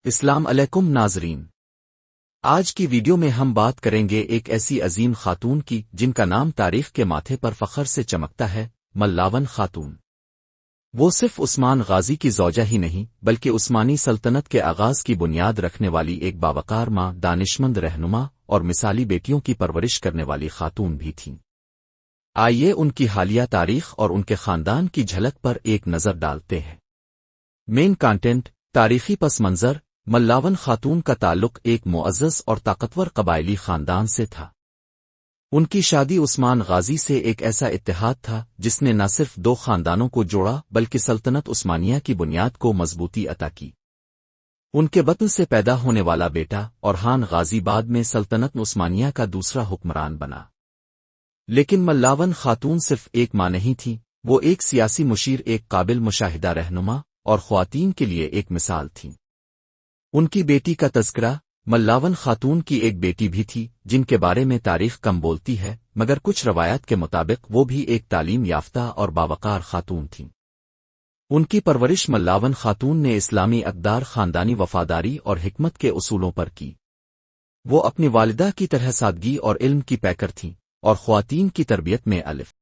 السلام علیکم ناظرین، آج کی ویڈیو میں ہم بات کریں گے ایک ایسی عظیم خاتون کی جن کا نام تاریخ کے ماتھے پر فخر سے چمکتا ہے، ملاون خاتون۔ وہ صرف عثمان غازی کی زوجہ ہی نہیں بلکہ عثمانی سلطنت کے آغاز کی بنیاد رکھنے والی ایک باوقار ماں، دانشمند رہنما اور مثالی بیٹیوں کی پرورش کرنے والی خاتون بھی تھیں۔ آئیے ان کی حالیہ تاریخ اور ان کے خاندان کی جھلک پر ایک نظر ڈالتے ہیں۔ مین کانٹینٹ: تاریخی پس منظر۔ ملاون خاتون کا تعلق ایک معزز اور طاقتور قبائلی خاندان سے تھا۔ ان کی شادی عثمان غازی سے ایک ایسا اتحاد تھا جس نے نہ صرف دو خاندانوں کو جوڑا بلکہ سلطنت عثمانیہ کی بنیاد کو مضبوطی عطا کی۔ ان کے بطن سے پیدا ہونے والا بیٹا اورحان غازی بعد میں سلطنت عثمانیہ کا دوسرا حکمران بنا۔ لیکن ملاون خاتون صرف ایک ماں نہیں تھی، وہ ایک سیاسی مشیر، ایک قابل مشاہدہ رہنما اور خواتین کے لیے ایک مثال تھیں۔ ان کی بیٹی کا تذکرہ: ملاون خاتون کی ایک بیٹی بھی تھی جن کے بارے میں تاریخ کم بولتی ہے، مگر کچھ روایات کے مطابق وہ بھی ایک تعلیم یافتہ اور باوقار خاتون تھیں۔ ان کی پرورش ملاون خاتون نے اسلامی اقدار، خاندانی وفاداری اور حکمت کے اصولوں پر کی۔ وہ اپنی والدہ کی طرح سادگی اور علم کی پیکر تھیں اور خواتین کی تربیت میں الف